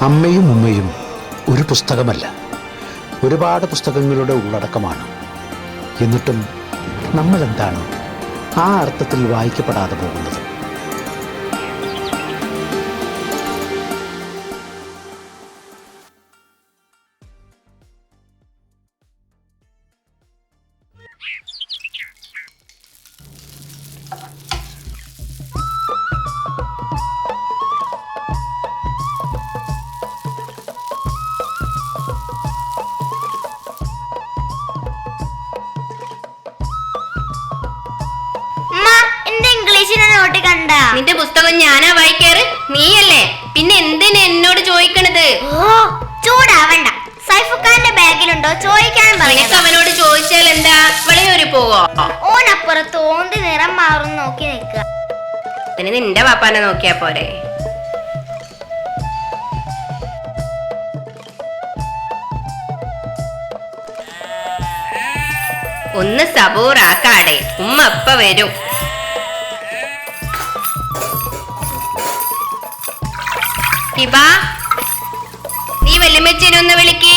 അമ്മയും ഉമ്മയും ഒരു പുസ്തകമല്ല, ഒരുപാട് പുസ്തകങ്ങളുടെ ഉള്ളടക്കമാണ്. എന്നിട്ടും നമ്മൾ എന്താണ് ആ അർത്ഥത്തിൽ വായിക്കപ്പെടാതെ പോകുന്നത്? നിന്റെ പുസ്തകം ഞാനാ വായിക്കാറ്, നീയല്ലേ? പിന്നെ എന്തിനാ എന്നോട് ചോദിക്കണത്? ചൂടാവണ്ട, സൈഫുഖാന്റെ ബാഗിലുണ്ടോ ചോദിക്കാൻ പറയാം. അവനോട് ചോദിച്ചാൽ എന്താ, വിളയൊരു പോവോ? ഓനപ്പുറത്ത് ഓന്ത് നിറം മാറും നോക്കി നിൽക്കുക. പിന്നെ നിന്റെ പാപ്പാനെ നോക്കിയാ പോരെ? ഒന്ന് സബൂറാക്കാടെ, ഉമ്മ അപ്പ വരും. നീ വല്യമ്മച്ചീനൊന്ന് വിളിക്ക്.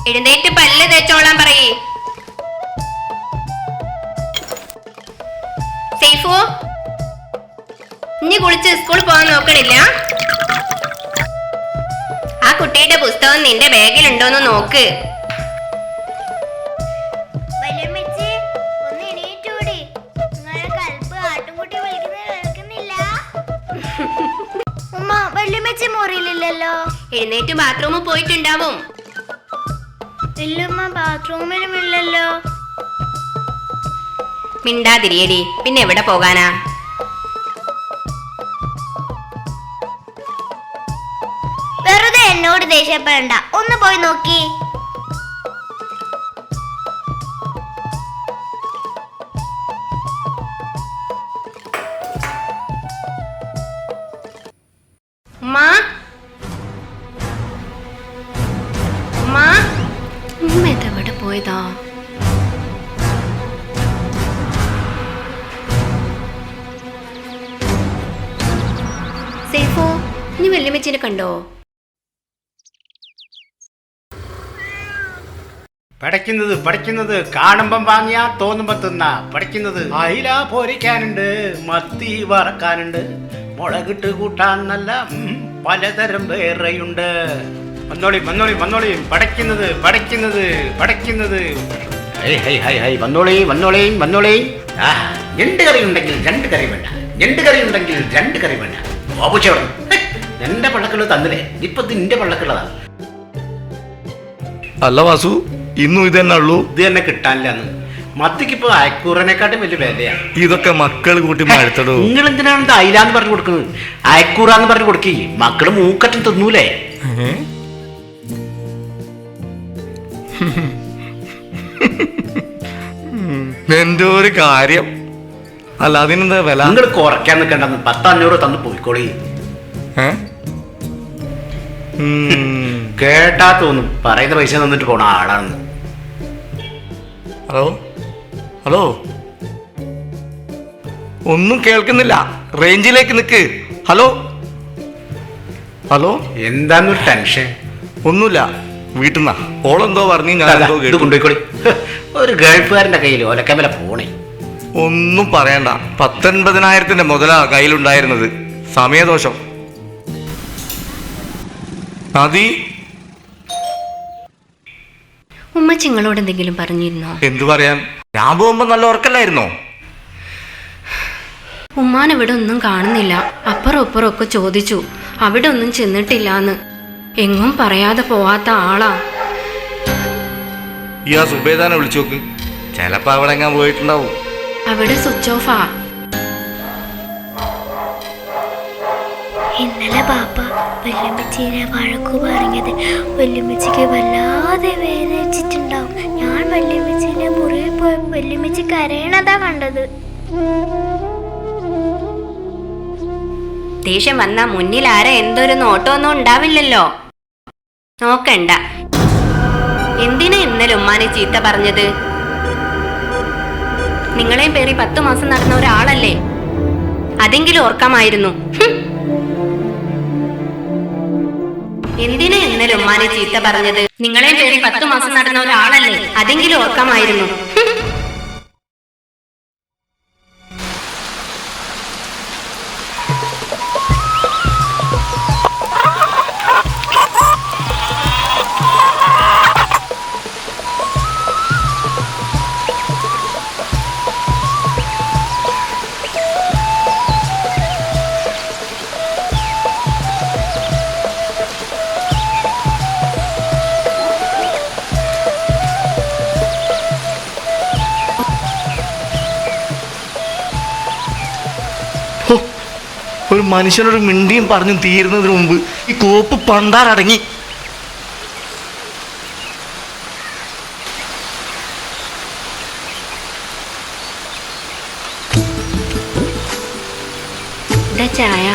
എഴുന്നേറ്റ് പല്ല് തേച്ചോളാൻ പറയേ. സൈഫു, ഇനി കുളിച്ച് സ്കൂളിൽ പോകാൻ നോക്കണില്ല? ആ കുട്ടിയുടെ പുസ്തകം നിന്റെ ബാഗിലുണ്ടോന്ന് നോക്ക്. എഴുന്നേറ്റ് ബാത്റൂമിൽ പോയിട്ടുണ്ടാവും. ബാത്റൂമിലും ഇല്ലല്ലോ. മിണ്ടാതിരിയടി, പിന്നെ എവിടെ പോകാനാ? വെറുതെ എന്നോട് ദേഷ്യപ്പെടണ്ട, ഒന്ന് പോയി നോക്കി. എവിടെ പോയതാ? സേഫോ, നീ വല്യമ്മച്ചിനെ കണ്ടോ? പഠിക്കുന്നത് കാണുമ്പം വാങ്ങിയാ തോന്നുമ്പോ തിന്നാ. പഠിക്കുന്നത് അയില പൊരിക്കാനുണ്ട്, മത്തി വറക്കാനുണ്ട്, മുളകിട്ട് കൂട്ടാൻ നല്ല പലതരം വേറെയുണ്ട്. വന്നോളി. പഠിക്കുന്നത്. വന്നോളി. രണ്ട് കറി ഉണ്ടെങ്കിൽ രണ്ട് കറി വേണ്ട, രണ്ട് കറി വേണ്ട. ഓപ്പുച്ചോടും എന്റെ പള്ളക്കുള്ളത് തന്നില്ലേ, ഇപ്പൊ നിന്റെ പള്ളക്കുള്ളതാ. അല്ല വാസു, ഇന്നും ഇത് തന്നെ ഉള്ളൂ? ഇത് തന്നെ കിട്ടാനില്ലാന്ന്. മത്തിക്കിപ്പോ അയക്കൂറനെക്കാട്ടും വലിയ വിലയാണ്. ഇതൊക്കെ മക്കൾ കൂട്ടി മഴത്തടോ. നിങ്ങൾ എന്തിനാണ് ഇത് അയിലാന്ന് പറഞ്ഞു കൊടുക്കുന്നത്? അയക്കൂറാന്ന് പറഞ്ഞു കൊടുക്കേ, മക്കള് മൂക്കറ്റം തിന്നൂലേ? എന്റെ ഒരു കാര്യം. അല്ല അതിനെന്താ വില? നിങ്ങൾ കുറയ്ക്കാൻ നിൽക്കണ്ടെന്ന് 10-500 തന്ന് പോയിക്കോളി. കേട്ടാ തോന്നും പറയുന്ന പൈസ തന്നിട്ട് പോണ ആളാണെന്ന്. ഹലോ, ഒന്നും കേൾക്കുന്നില്ല, റേഞ്ചിലേക്ക് നിക്ക്. Hello, എന്താന്നൊരു tension? ഒന്നുമില്ല, വീട്ടിൽ ഓളെന്തോ പറഞ്ഞു, ഞാൻ കൊണ്ടുപോയിക്കോളി. ഒരു ഗൾഫുകാരന്റെ കയ്യിൽ ഒലക്കമല പോണേ. ഒന്നും പറയണ്ട, 19,000 മുതലാ കയ്യിലുണ്ടായിരുന്നത്. സമയദോഷം. അതി ഉമ്മച്ചിങ്ങളോട് എന്തെങ്കിലും പറഞ്ഞിരുന്നോ? എന്തു പറയാൻ, ഞാൻ പോകുമ്പോ നല്ല ഉറക്കല്ലായിരുന്നോ? ഉമ്മാനെവിടെ ഒന്നും കാണുന്നില്ല. അപ്പുറം ഇപ്പുറം ഒക്കെ ചോദിച്ചു, അവിടെ ഒന്നും ചെന്നിട്ടില്ലാന്ന്. എങ്ങും പറയാതെ പോവാത്ത ആളാ. ഈ ആ സുബേദാനെ വിളിച്ചു നോക്ക്, ചിലപ്പോ അവിടെ എങ്ങാൻ പോയിട്ടുണ്ടാവും. അവിടെ സ്വിച്ച് ഓഫാ. ഇന്നലെ പാപ്പ വല്യമ്മച്ചീനെ വഴക്കു പറഞ്ഞത് വല്യമ്മച്ചിക്ക് വല്ലാതെ വേദനിച്ചിട്ടുണ്ടാവും. ഞാൻ വല്യമ്മച്ചീനെ മുറിയിൽ പോയി വല്യമ്മച്ചി കരയണതാ കണ്ടത്. ദേഷ്യം വന്നാ മുന്നിൽ ആരെ എന്തൊരു നോട്ടമൊന്നും ഉണ്ടാവില്ലല്ലോ. നോക്കണ്ട, എന്തിനാ ഇന്നലെ ഉമ്മാനെ ചീത്ത പറഞ്ഞത്? നിങ്ങളെയും പേറി 10 മാസം നടന്ന ഒരാളല്ലേ, അതെങ്കിലും ഓർക്കാമായിരുന്നു. എന്തിനാ ഇന്നലെ ഉമ്മാനെ ചീത്ത പറഞ്ഞത്? നിങ്ങളെ പേര് 10 മാസം നടന്ന ഒരാളല്ലേ, അതെങ്കിലും ഓർക്കാമായിരുന്നു. ഹോ, ഒരു മനുഷ്യനൊരു മിണ്ടിയും പറഞ്ഞു തീരുന്നതിന് മുമ്പ് ഈ കോപ്പ് പണ്ടാരടങ്ങി. ഇതാ ചായ.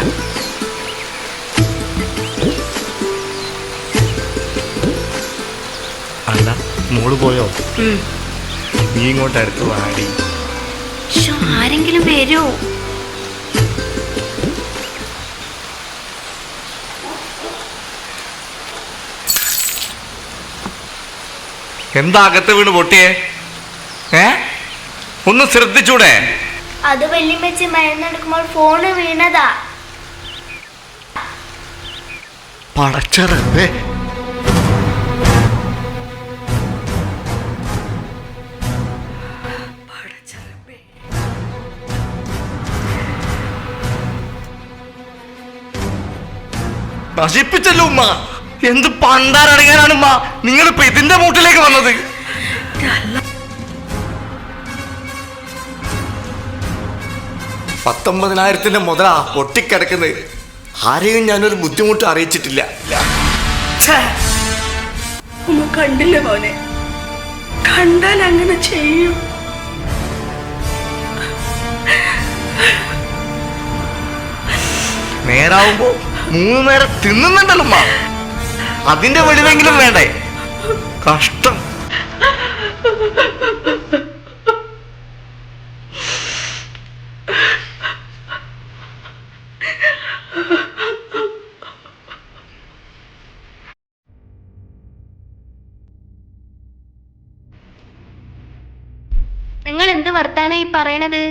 അല്ല, മോള് പോയോ? ഉം. നീ ഇങ്ങോട്ട് അടുത്ത് വാടി. ശ്ശോ, ആരെങ്കിലും വരൂ. എന്താ അകത്ത് വീണ് പൊട്ടിയേ? ഒന്ന് ശ്രദ്ധിച്ചൂടെ? അത് വല്യമ്മച്ചി മരുന്നെടുക്കുമ്പോൾ ഫോണ് വീണതാ. പടച്ചറേ, നശിപ്പിച്ചല്ലോ ഉമ്മ. എന്ത് പണ്ടാരടങ്ങാനാണ് ഉമ്മ നിങ്ങളിപ്പോ ഇതിന്റെ മൂട്ടിലേക്ക് വന്നത്? 19,000 മുതലാ പൊട്ടിക്കിടക്കുന്നത്. ആരെയും ഞാനൊരു ബുദ്ധിമുട്ട് അറിയിച്ചിട്ടില്ല. കണ്ടില്ല മോനെ, കണ്ടാൽ അങ്ങനെ ചെയ്യും. നേരാവുമ്പോ 3 നേരം തിന്നുന്നുണ്ടല്ലോ ഉമ്മ. അതിന്റെ വെളിവെങ്കിലും വേണ്ടേ? കഷ്ടം. നിങ്ങൾ എന്ത് വർത്താനായി പറയണത്?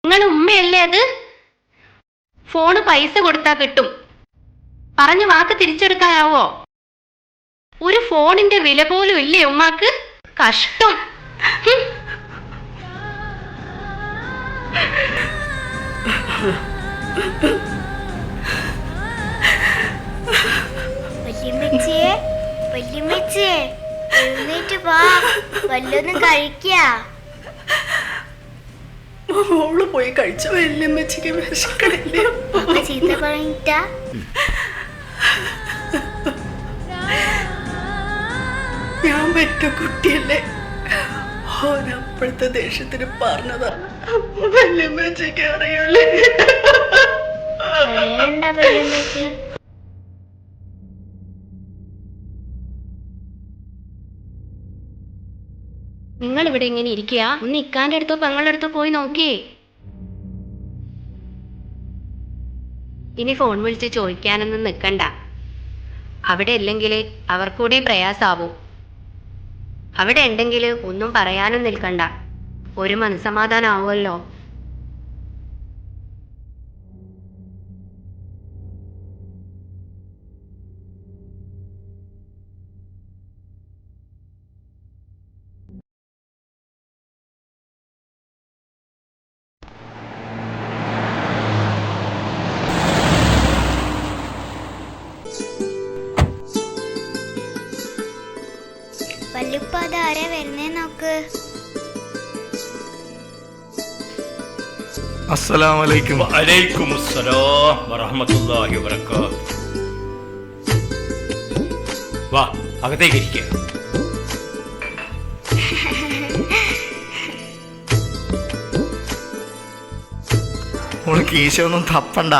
നിങ്ങൾ ഉമ്മയല്ലേ അത്? ഫോണ് പൈസ കൊടുത്താ കിട്ടും, പറഞ്ഞ വാക്ക് തിരിച്ചെടുക്കാനാവോ? ഒരു ഫോണിന്റെ വില പോലും ഇല്ലേ ഉമ്മാക്ക്? കഷ്ടം. വല്യമ്മച്ചിയെ, വല്യമ്മച്ചിയെ, എഴുന്നേറ്റ് വാ, വല്ലൊന്നും കഴിക്കാ. മോള് പോയി കഴിച്ച വല്യമ്മച്ചിക്ക് വിശക്കണില്ലേ? അപ്പ ചീത്ത പറഞ്ഞിട്ടാ? ഞാൻ പെറ്റ കുട്ടിയല്ലേ, ഓരപ്പോഴത്തെ ദേഷ്യത്തിന് പറഞ്ഞതാ. വല്യമ്മച്ചിക്ക് അറിയുള്ളേ. വേണ്ട വല്യമ്മച്ചി. നിങ്ങൾ ഇവിടെ ഇങ്ങനെ ഇരിക്കുക, ഒന്ന് ഇക്കാന്റെ അടുത്തോ പെങ്ങളുടെ അടുത്തോ പോയി നോക്കിയേ. ഇനി ഫോൺ വിളിച്ച് ചോദിക്കാനൊന്നും നിൽക്കണ്ട. അവിടെ ഇല്ലെങ്കിൽ അവർക്കൂടെ പ്രയാസാവൂ. അവിടെ ഉണ്ടെങ്കിൽ ഒന്നും പറയാനും നിൽക്കണ്ട, ഒരു മനസ്സമാധാനം ആവുമല്ലോ. വല്ലുപ്പ അതാരാ വരുന്നേ നോക്ക്. അസ്സലാമു അലൈക്കും. വഅലൈക്കും അസ്സലാം വറഹ്മത്തുള്ളാഹി വബറകാതുഹു. വാ, അകത്തേക്ക് ഇരിക്കുക. ഓള് കീശയൊന്നും തപ്പണ്ട,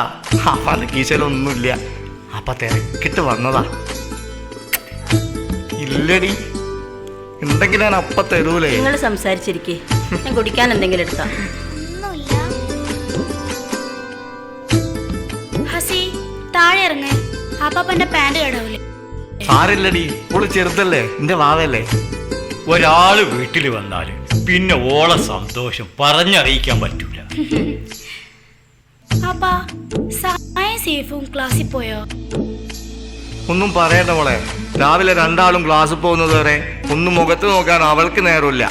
അപ്പാന്റെ കീശയിലൊന്നുമില്ല. അപ്പ തിരക്കിട്ട് വന്നതാ. ഇല്ലടി, ഉണ്ടെങ്കിൽ ഞാൻ അപ്പ തരൂലേ. നിങ്ങൾ സംസാരിച്ചിരിക്കേ, ഞാൻ കുടിക്കാൻ എന്തെങ്കിലും എടുക്കാം. ഒന്നുമില്ല. ഹസി താഴെ ഇറങ്ങ്, ആപ്പാപ്പന്റെ പാന്റ് കേടാവില്ലേ. ആരല്ലടി ഓള് ചെറുതല്ലേ എന്റെ വാവല്ലേ. ഒരാള് വീട്ടിൽ വന്നാല് പിന്നെ ഓളെ സന്തോഷം പറഞ്ഞറിയിക്കാൻ പറ്റൂല. അപ്പാ സായും സേഫും ക്ലാസ്സിൽ പോയോ? ഒന്നും പറയണ്ട മോളെ, രാവിലെ രണ്ടാളും ക്ലാസ്സിൽ പോകുന്നത് വരെ ഒന്നും മുഖത്ത് നോക്കാൻ അവൾക്ക് നേരമില്ല.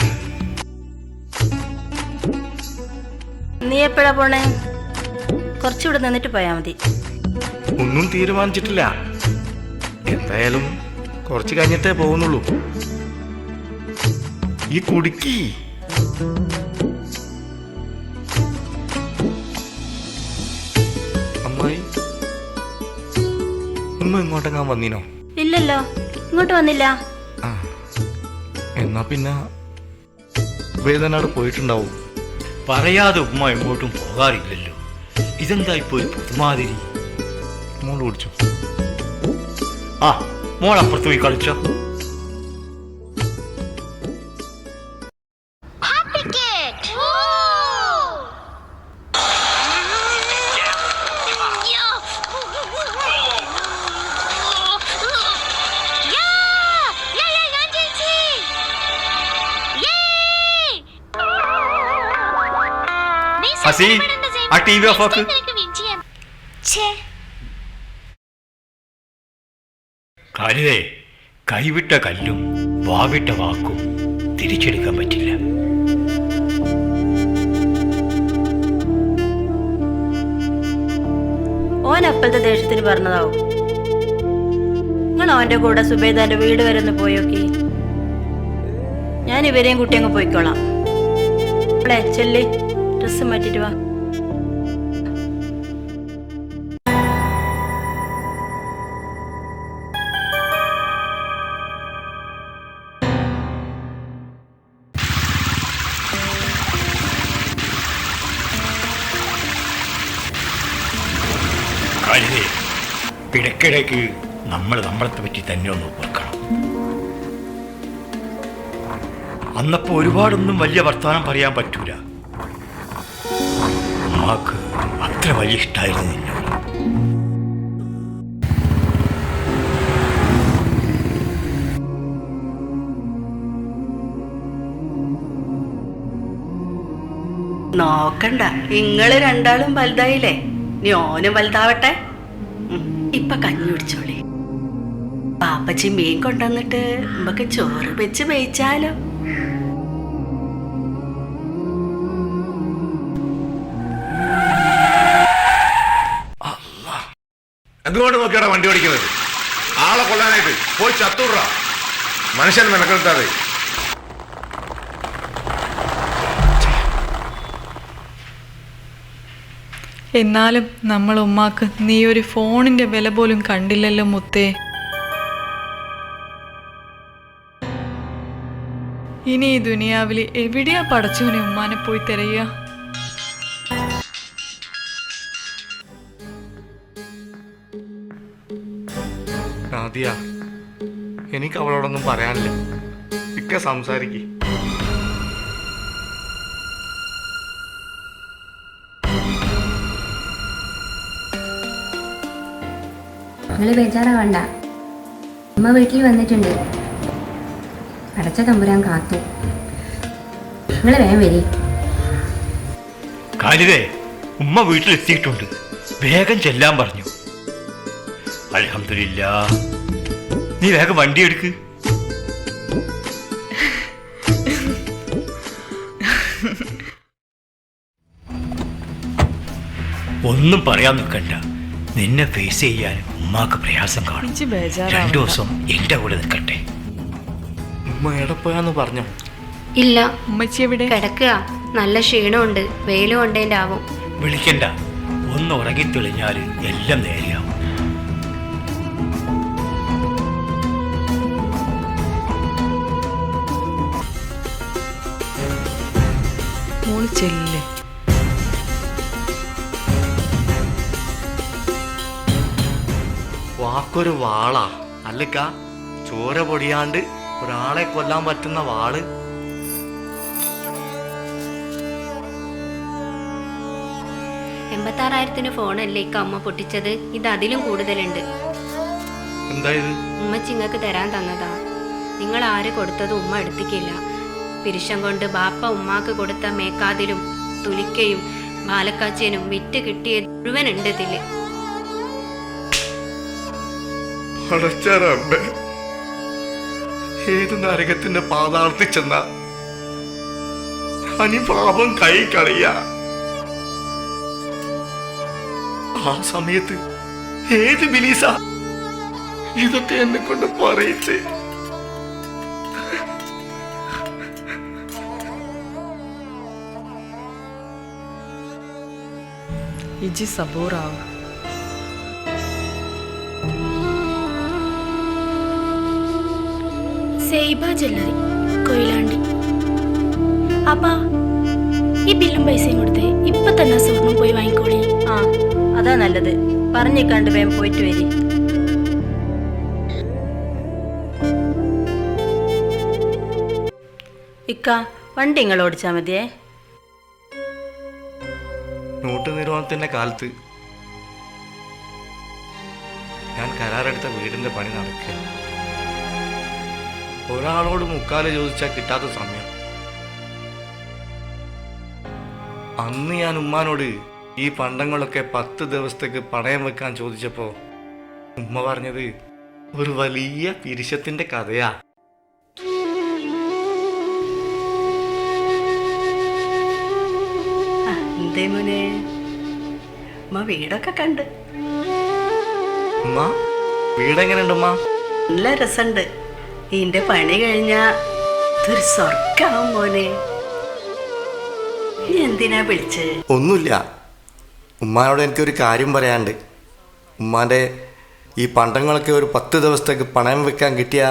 നീ എപ്പോഴാ പോണേ? കുറച്ചുകൂടെ നിന്നിട്ട് പോയാ മതി. ഒന്നും തീരുമാനിച്ചിട്ടില്ല, എന്തായാലും കുറച്ച് കഴിഞ്ഞിട്ടേ പോകുന്നുള്ളൂ. ഈ കുടുക്കി അമ്മായി ഉമ്മ ഇങ്ങോട്ടെങ്ങാൻ വന്നീനോ? ഇല്ലല്ലോ, ഇങ്ങോട്ട് വന്നില്ല. ആ എന്നാ പിന്നെ വേദനാട് പോയിട്ടുണ്ടാവും. പറയാതെ ഉമ്മ എങ്ങോട്ടും പോകാറില്ലല്ലോ. ഇതെന്താ ഇപ്പൊ ഒരു പുതുമാതിരി? മോള് കുടിച്ചോ? ആ, മോൾ അപ്പുറത്ത് പോയി കളിച്ചോ. ഹസി, ആ ടി വി ഓഫ് ആക്ക്. കാലിതേ, കൈവിട്ട കല്ലും വാവിട്ട വാക്കും തിരിച്ചെടുക്കാൻ പറ്റില്ല. ഓൻ അപ്പോഴത്തെ ദേഷ്യത്തിന് പറഞ്ഞതാവും. നിങ്ങൾ അവന്റെ കൂടെ സുബൈദാന്റെ വീട് വരെ ഒന്ന് പോയോക്കി. ഞാൻ ഇവരെയും കുട്ടി അങ്ങ് പോയിക്കോളാം. അവളെ ചെല്ലി ഡ്രസ്സ് മാറ്റിട്ട് വാ. കാലിതേ, ഇടയ്ക്കിടയ്ക്ക് നമ്മളെ പറ്റി തന്നെ ഒന്ന് ഓർക്കണം. അന്നപ്പോ ഒരുപാടൊന്നും വലിയ വർത്തമാനം പറയാൻ പറ്റൂല. ഉമ്മാക്ക് അത്ര വലിയ ഇഷ്ടമായിരുന്നു നിന്നോട്. നോക്കണ്ട, ഇങ്ങള് രണ്ടാളും വലുതായില്ലേ, നീ ഓനും വലുതാവട്ടെ. ഇപ്പൊ കഞ്ഞി കുടിച്ചോളി. പാപ്പച്ചി മീൻ കൊണ്ടുവന്നിട്ട് നമുക്ക് ചോറ് വെച്ച് വേയിച്ചാലോ? എന്തുകൊണ്ട് നോക്കിയാടാ വണ്ടി ഓടിക്കുന്നത്? ആളെ കൊല്ലാനായിട്ട് പോയി ചത്തൂറാ, മനുഷ്യൻ മെനക്കെടുത്താതെ. എന്നാലും നമ്മൾ ഉമ്മാക്ക് നീ ഒരു ഫോണിന്റെ വില പോലും കണ്ടില്ലല്ലോ മുത്തേ. ഇനി ഈ ദുനിയാവില് എവിടെയാ പടച്ചോനെ ഉമ്മാനെ പോയി തിരയുക? നാദിയ, എനിക്ക് അവളോടൊന്നും പറയാനില്ല. ഇക്ക സംസാരിക്ക്. നിങ്ങൾ ബേജാറാവണ്ട, ഉമ്മ വീട്ടിൽ വന്നിട്ടുണ്ട്. അടച്ച തമ്പുരാൻ കാത്തു. നിങ്ങൾ വേഗം വരി. കാലിതേ, ഉമ്മ വീട്ടിലെത്തിയിട്ടുണ്ട്, വേഗം ചെല്ലാൻ പറഞ്ഞു. അൽഹംദുലില്ലാ, നീ വേഗം വണ്ടി എടുക്ക്. ഒന്നും പറയാൻ നിൽക്കണ്ട. നിന്നെ ഫേസ് ചെയ്യാൻ ഉമ്മാക്ക് പ്രയാസം കാണും. 2 ദിവസം എന്റെ കൂടെ നിൽക്കട്ടെ. ഉമ്മ എടപ്പോയാന്ന് പറഞ്ഞോ? ഇല്ല, ഉമ്മച്ചി എവിടെ? കിടക്കുക. നല്ല ക്ഷീണമുണ്ട്, വെയിലും കൊണ്ടേന്റെ ആവും. വിളിക്കണ്ട, ഒന്ന് ഉറങ്ങിത്തെളിഞ്ഞാൽ എല്ലാം നേരെയാവും. മോള് ചെല്ലേ. വാക്കൊരു വാളാ അല്ലക്ക, ചോര പൊടിയാണ്ട് ഒരാളെ കൊല്ലാൻ പറ്റുന്ന വാള്. 86,000 ഫോണല്ലേ ഇക്ക അമ്മ പൊട്ടിച്ചത്? ഇത് അതിലും കൂടുതലുണ്ട്. എന്തായത്? ഉമ്മച്ചി ഇങ്ങക്ക് തരാൻ തന്നതാ. നിങ്ങൾ ആര് കൊടുത്തത് ഉമ്മ എടുത്തിക്കില്ല. പിരിശം കൊണ്ട് ബാപ്പ ഉമ്മാക്ക് കൊടുത്ത മേക്കാതിലും തുലിക്കയും ബാലക്കാച്ചേനും വിറ്റ് കിട്ടിയത് മുഴുവൻ ഉണ്ട് ഇതില്. അടച്ചറമ്പേ, ഏത് നരകത്തിന്റെ പാതാളത്തിൽ ചെന്ന അനി പാപം കൈ കളിയ. ആ സമയത്ത് ഏത് ബിലീസ ഇതൊക്കെ എന്നെ കൊണ്ട് പറയിച്ച്? ഇജി സബൂറാവ്. സൈബ ജ്വല്ലറി കൊയിലാണ്ടി. അപ്പാ ഈ ബില്ലും പൈസയും കൊടുത്ത് ഇപ്പൊ തന്നെ സ്വർണം പോയി വാങ്ങിക്കോളി. ആ അതാ നല്ലത്. പറഞ്ഞിക്കാണ്ട് വേഗം പോയിട്ട് വരി. ഇക്ക വണ്ടി നിങ്ങൾ ഓടിച്ചാൽ മതിയേ. നോട്ട് നിരോധനത്തിന്റെ കാലത്ത് ഞാൻ കരാറെടുത്ത വീടിന്റെ പണി നടക്കുക. ഒരാളോട് മുക്കാല് ചോദിച്ചാൽ കിട്ടാത്ത സമയം. അന്ന് ഞാൻ ഉമ്മാനോട് ഈ പണ്ടങ്ങളൊക്കെ 10 ദിവസത്തേക്ക് പണയം വെക്കാൻ ചോദിച്ചപ്പോ ഉമ്മ പറഞ്ഞത് ഒരു വലിയ പിരിശത്തിന്റെ കഥയാ. എന്തേ മോനെ, ഉമ്മ വീടൊക്കെ കണ്ട്. ഉമ്മ വീടെങ്ങനെയുണ്ട് ഉമ്മ? നല്ല രസമുണ്ട്. ഇതിന്റെ പണി കഴിഞ്ഞാ ഇതൊരു സ്വർഗാവും മോനെ. നീ എന്തിനാ വിളിച്ച്? ഒന്നുമില്ല, ഉമ്മാനോട് എനിക്കൊരു കാര്യം പറയാനുണ്ട്. ഉമ്മാൻ്റെ ഈ പണ്ടങ്ങളൊക്കെ ഒരു 10 ദിവസത്തേക്ക് പണയം വെക്കാൻ കിട്ടിയ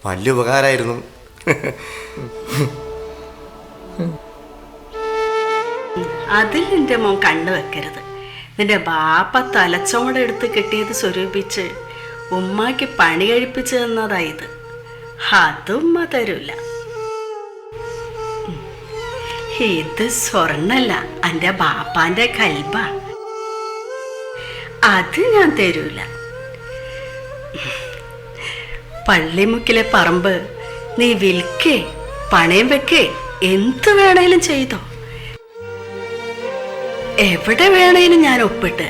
വലിയ ഉപകാരമായിരുന്നു. അതിൽ നിന്റെ മോൻ കണ്ണു വെക്കരുത്. നിന്റെ ബാപ്പ തലച്ചോടെടുത്ത് കെട്ടിയത് സ്വരൂപിച്ച് ഉമ്മാക്ക് പണി കഴിപ്പിച്ചു തന്നതായത്. അതുമ്മ തരൂല. ഇത് സ്വർണ്ണല്ല, എൻ്റെ ബാപ്പാന്റെ കൽബ. അത് ഞാൻ തരൂല. പള്ളിമുക്കിലെ പറമ്പ് നീ വിൽക്കേ പണയം വെക്കേ എന്ത് വേണേലും ചെയ്തോ. എവിടെ വേണേലും ഞാൻ ഒപ്പിട്ട്.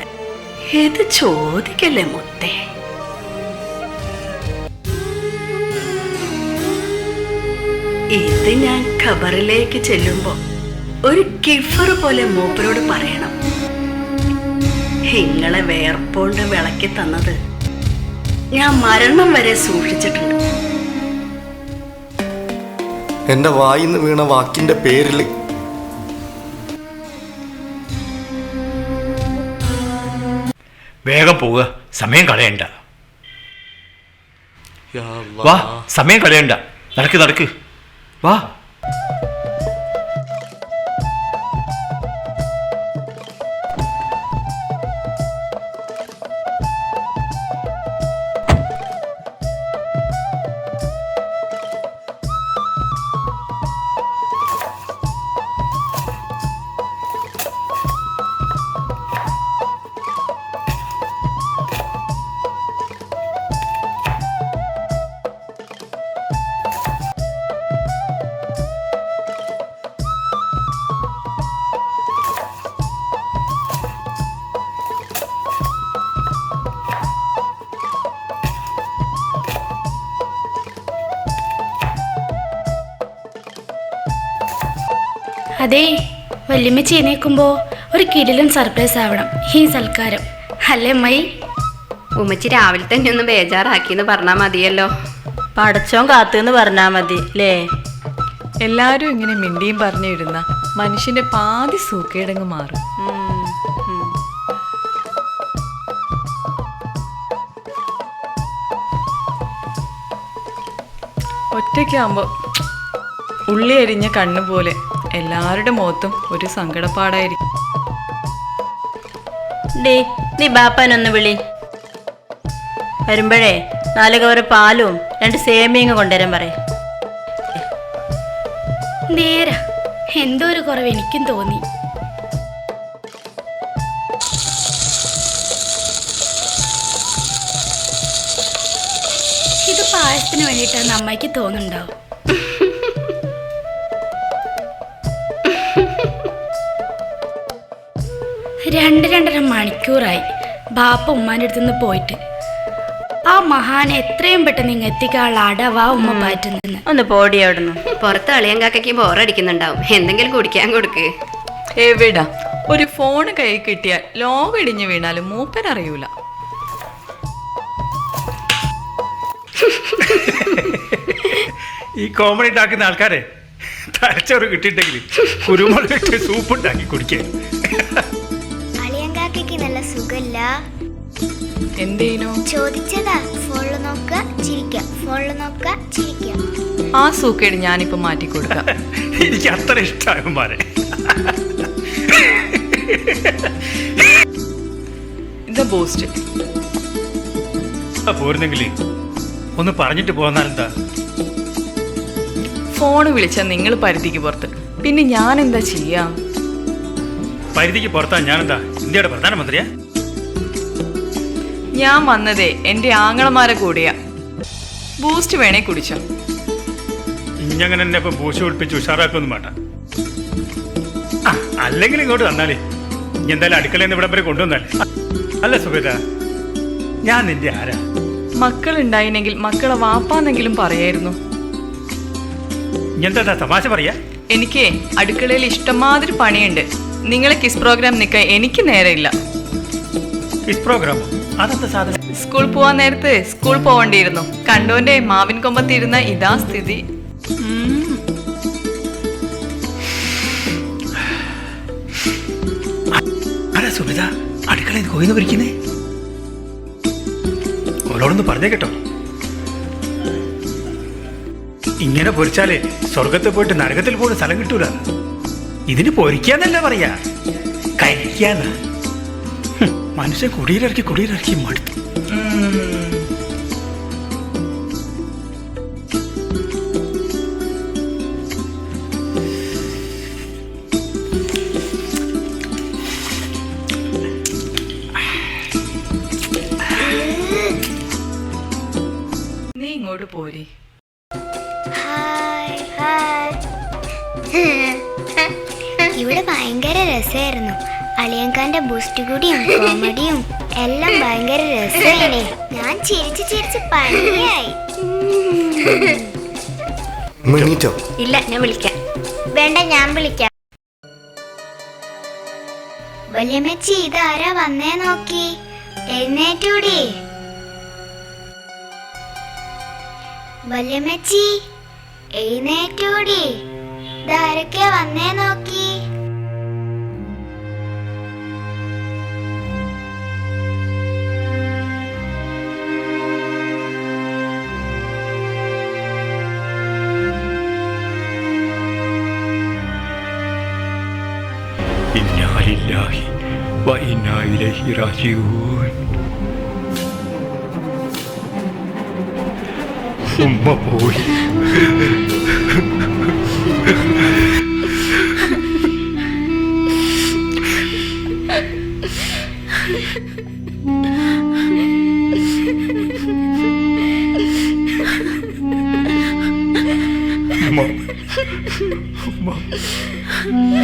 ഇത് ചോദിക്കല്ലേ മുത്തേ. ഇത് ഞാൻ ഖബറിലേക്ക് ചെല്ലുമ്പോ ഒരു കിഫർ പോലെ മൂപ്പരോട് പറയണം, ഇങ്ങളെ വേർപ്പോണ്ട് വിളക്കി തന്നത് ഞാൻ മരണം വരെ സൂക്ഷിച്ചിട്ടുണ്ട്. എൻ്റെ വായിന്ന് വീണ വാക്കിൻ്റെ പേരിൽ വേഗം പോവുക, സമയം കളയണ്ട. വാ, സമയം കളയണ്ട, നടക്ക് നടക്ക്, വാ. അതെ, വല്യമ്മച്ചി എണീക്കുമ്പോ ഒരു കിടിലൻ സർപ്രൈസ് ആവണം ഈ സൽക്കാരം, അല്ലേ അമ്മായി? ഉമ്മച്ചി രാവിലെ തന്നെ ഒന്ന് ബേജാറാക്കിന്ന് പറഞ്ഞാൽ മതിയല്ലോ. പടച്ചോൻ കാത്തുന്ന് പറഞ്ഞാ മതി അല്ലേ? എല്ലാരും ഇങ്ങനെ മിണ്ടിയും പറഞ്ഞിരുന്ന മനുഷ്യന്റെ പാതി സൂക്കേടങ്ങ് മാറും. ഒറ്റയ്ക്കാകുമ്പോ ഉള്ളി അരിഞ്ഞ കണ്ണു പോലെ എല്ലാവരുടെ മുഖത്തും ഒരു സങ്കടപ്പാടായിരിക്കും. ഡേ, നീ ബാപ്പാനൊന്ന് വിളി. വരുമ്പോഴേ 4 കവറ് പാലും 2 സേമിയങ്ങ് കൊണ്ടുവരാൻ പറയും. നേരാ, എന്തോ ഒരു കുറവ് എനിക്കും തോന്നി. ഉറക്കത്തിന് വേണ്ടിയിട്ടാണ് അമ്മയ്ക്ക് തോന്നുന്നുണ്ടാവും. രണ്ടര മണിക്കൂറായി ബാപ്പ ഉമ്മാൻ്റെ അടുത്തുനിന്ന് പോയിട്ട്. ആ മഹാൻ എത്രയും പെട്ടെന്ന് ഇങ്ങ് എത്തിക്കാനുള്ള അടവാ ഉമ്മ പാറ്റുന്നത്. ഒന്ന് പോടി അവിടുന്ന്. പുറത്ത് അളിയങ്കാക്കയ്ക്ക് ബോറടിക്കുന്നുണ്ടാവും, എന്തെങ്കിലും കുടിക്കാൻ കൊടുക്ക്. എവിടാ, ഒരു ഫോണ് കൈ കിട്ടിയാൽ ലോകം ഇടിഞ്ഞു വീണാലും മൂപ്പനറിയൂല. ഈ കോമഡി ഉണ്ടാക്കുന്ന ആൾക്കാരെ തലച്ചോറ് കിട്ടിയിട്ടെങ്കിൽ കുരുമുളക് സൂപ്പ് ഉണ്ടാക്കി കുടിക്കാൻ. അളിയങ്കാക്കയ്ക്ക് നല്ല സുഖല്ല. എന്തേനോ ചോദിച്ചതാ. ഫോണില് നോക്ക ചിരിക്ക, ഫോണില് നോക്ക ചിരിക്ക. ആ സൂക്കേട് ഞാനിപ്പോ മാറ്റിക്കൊടുക്കാം. എനിക്ക് അത്ര ഇഷ്ടമാകുമാരെ. ഇതാ ബൂസ്റ്റ്. പോരുന്നെങ്കിൽ ഒന്ന് പറഞ്ഞിട്ട് പോന്നാലെന്താ? ഫോണ് വിളിച്ചാൽ നിങ്ങൾ പരിധിക്ക് പുറത്ത്, പിന്നെ ഞാൻ എന്താ ചെയ്യാ? പരിധിക്ക് പുറത്താ ഞാനെന്താ ഇന്ത്യയുടെ പ്രധാനമന്ത്രിയാ? ഞാൻ വന്നതേ എൻ്റെ ആങ്ങളമാരെ കൂടെയാ. ബൂസ്റ്റ് വേണേ കുടിച്ചോ. ഇഞ്ഞങ്ങനെ എന്നെ ഇപ്പം പൂച്ച ഒളിപ്പിച്ച് ഉഷാറാക്കൊന്നും വേണ്ട. അല്ലെങ്കിൽ ഇങ്ങോട്ട് തന്നാലേ, ഇനി എന്തായാലും അടുക്കളയിൽ നിന്ന് ഇവിടം വരെ കൊണ്ടുവന്നാലേ. അല്ല സുബേദ, ഞാൻ നിന്റെ ആരാ? മക്കളുണ്ടായിനെങ്കിൽ മക്കളെ വാപ്പാന്നെങ്കിലും പറയായിരുന്നു. എന്താ തമാശ പറയാ? എനിക്ക് അടുക്കളയിൽ ഇഷ്ടംമാതിരി പണിയുണ്ട്. നിങ്ങളെ കിസ് പ്രോഗ്രാം നിൽക്കാൻ എനിക്ക് നേരമില്ല. Kiss program? അതെന്താ സാധനം? സ്കൂൾ പോവാൻ നേരത്ത് സ്കൂൾ പോവേണ്ടിയിരുന്നു. കണ്ടോന്റെ മാവിൻ കൊമ്പത്തിരുന്ന ഇതാ സ്ഥിതി. സുബിത അടുക്കളയിൽ കോയിന്ന് പൊരിക്കുന്നേ? ഓരോടൊന്ന് പറഞ്ഞേ കേട്ടോ. ഇങ്ങനെ പൊരിച്ചാലേ സ്വർഗത്തിൽ പോയിട്ട് നരകത്തിൽ പോയിട്ട് സ്ഥലം കിട്ടൂല. ഇതിന് പൊരിക്കാന്നല്ല പറയാ, കഴിക്കാന്ന. മനുഷ്യൻ കുടിയിലിറക്കി മടുത്തു. നീ ഇങ്ങോട്ട് പോരി. ഇവിടെ ഭയങ്കര രസമായിരുന്നു. അളിയങ്കാന്റെ ബൂസ്റ്റ് കൂടിയും കോമഡിയും എല്ലാം ഭയങ്കര രസമാണേ. ഞാൻ ചിരിച്ച് പണിയായി. ഇല്ല, ഞാൻ വിളിക്കാം. വേണ്ട, ഞാൻ വിളിക്കാം. വല്യമ്മച്ചി, ഇതാരാ വന്നേ നോക്കി. എഴുന്നേറ്റൂടി വല്യമ്മച്ചി, എഴുന്നേറ്റൂടി. ഇതാരൊക്കെ വന്നേ നോക്കി. ഇന്നാ ലില്ലാഹി വ ഇന്നാ ഇലൈഹി റാജിഊൻ. ഉമ്മ പോയി.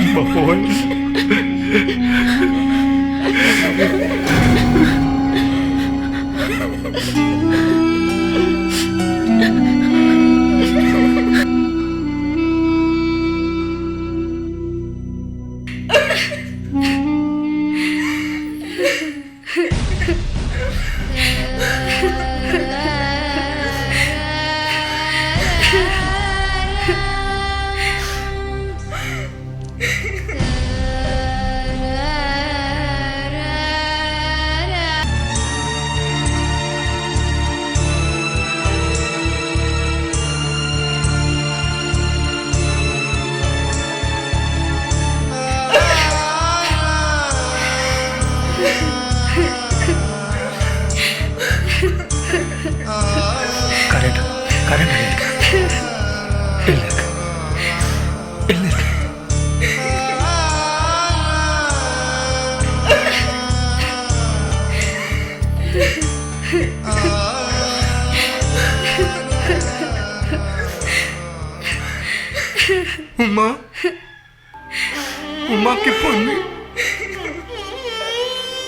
ഉമ്മ പോയി.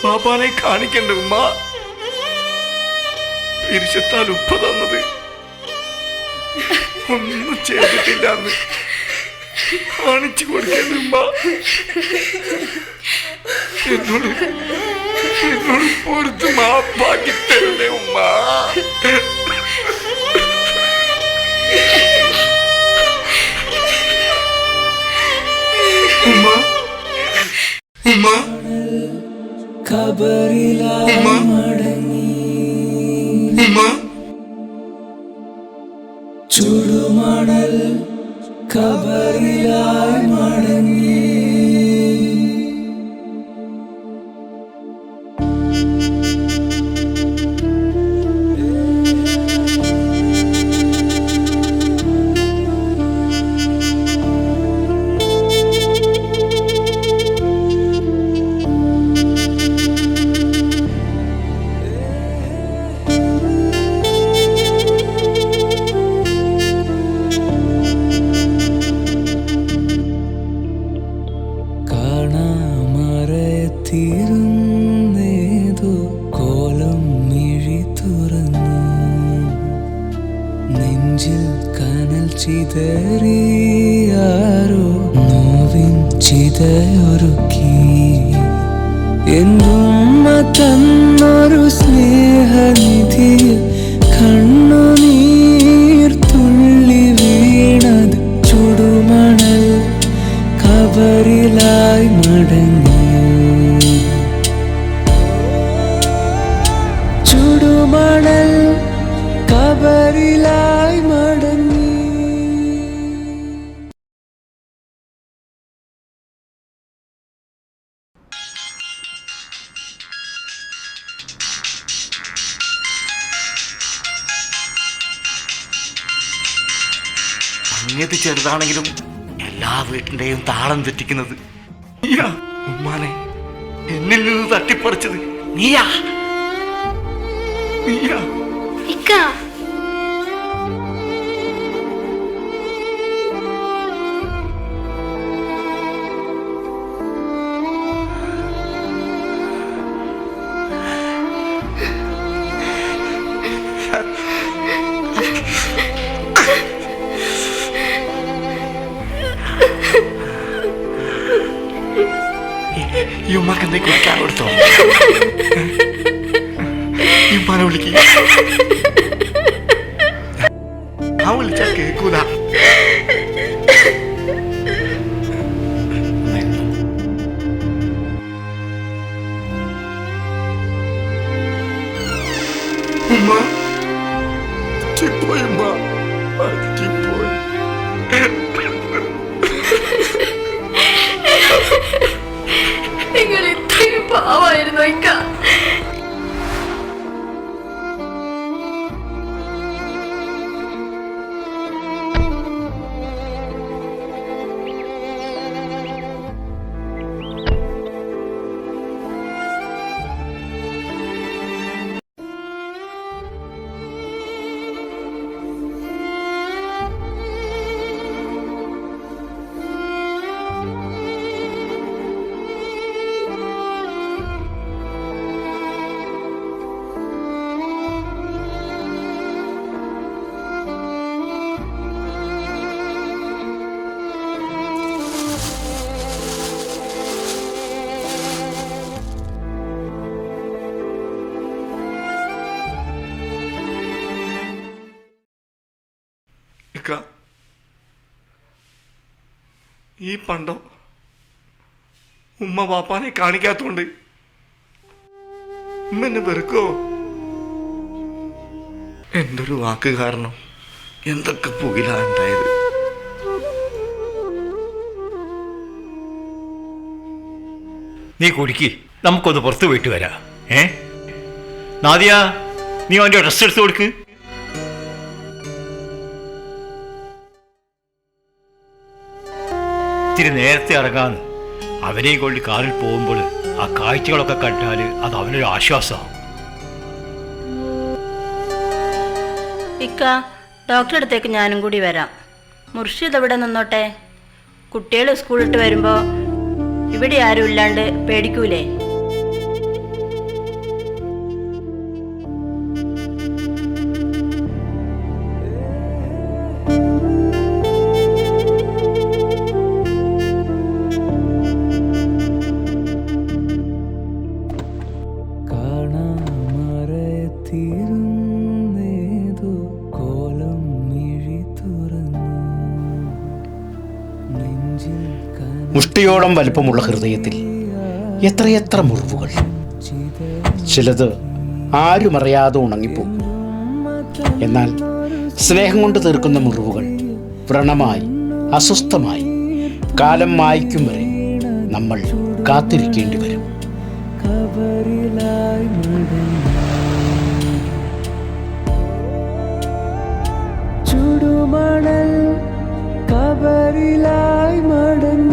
ബാപ്പാനെ കാണിക്കണ്ട ഉമ്മ. പിരിശത്താൽ ഉപ്പ തന്നത് ഒന്നും ചെയ്തിട്ടില്ല എന്ന് കാണിച്ചു കൊടുക്കണ്ട ഉമ്മ. എന്നോട് പുറത്ത് മാപ്പാക്കി തരുന്നേ ഉമ്മ. ഉമ്മ ഉമ്മ ഉമ്മ ചുടുമണൽ കബറിലായി മടങ്ങി. കാണാമറയത്തിരുന്നേതോ കോലം മിഴി തുറന്നു. നെഞ്ചിൽ കനൽ ചിതറിയാരോ നോവിൻ ചിതയൊരുക്കി. എന്നുമ്മ തന്നൊരു സ്നേഹനിധിയിൽ കണ്ണുനീർ തുള്ളി വീണത് ചുടുമണൽ കബറിലായി മടങ്ങി. ചുടുമണൽ കബറിലായി മടങ്ങി. അങ്ങേത് ചെറുതാണെങ്കിലും എല്ലാ വീട്ടിന്റെയും താളം തെറ്റിക്കുന്നത് നീയാ. ഉമ്മാനെ എന്നിൽ നിന്ന് തട്ടിപ്പറിച്ചത് നീയാ. നീയാ. ഇക്ക ഈ ഉമ്മാക്ക് എന്തേ കുടിക്കാൻ കൊടുത്തോ? ഈ ഉമ്മാനെ വിളിക്ക്. ആ വിളിച്ചാ കേൾക്കൂല. ഉമ്മ പോയി ഉമ്മ പോയി. നിങ്ങൾ ഇത്രയും പാവായിരുന്നു ഇക്ക. ഈ പണ്ടം ഉമ്മ പാപ്പാനെ കാണിക്കാത്തോണ്ട് ഉമ്മ എന്നെ വെറുക്കോ? എൻ്റെ ഒരു വാക്ക് കാരണം എന്തൊക്കെ പുകിലാ ഉണ്ടായത്. നീ കുടിക്ക്, നമുക്കൊന്ന് പുറത്ത് പോയിട്ട് വരാം. നാദിയ, നീ അവൻ്റെ ഡ്രസ് എടുത്ത് കൊടുക്ക്. ഇത്തിരി നേരത്തെ ഇറങ്ങാന്ന്. അവനെയും കൊണ്ട് കാറിൽ പോകുമ്പോൾ ആ കാഴ്ചകളൊക്കെ കണ്ടാൽ അത് അവനൊരു ആശ്വാസമാണ്. ഇക്ക, ഡോക്ടറെ അടുത്തേക്ക് ഞാനും കൂടി വരാം. മുർഷിദ് എവിടെ നിന്നോട്ടെ? കുട്ടികൾ സ്കൂളിട്ട് വരുമ്പോൾ ഇവിടെ ആരും ഇല്ലാണ്ട് പേടിക്കൂലേ? കുട്ടിയോളം വലിപ്പമുള്ള ഹൃദയത്തിൽ എത്രയെത്ര മുറിവുകൾ. ചിലത് ആരുമറിയാതെ ഉണങ്ങിപ്പോകും. എന്നാൽ സ്നേഹം കൊണ്ട് തീർക്കുന്ന മുറിവുകൾ വ്രണമായി, അസ്വസ്ഥമായി കാലം മായ്ക്കും വരെ നമ്മൾ കാത്തിരിക്കേണ്ടി വരും. ചുടുമണൽ കബറിലായി മടങ്ങി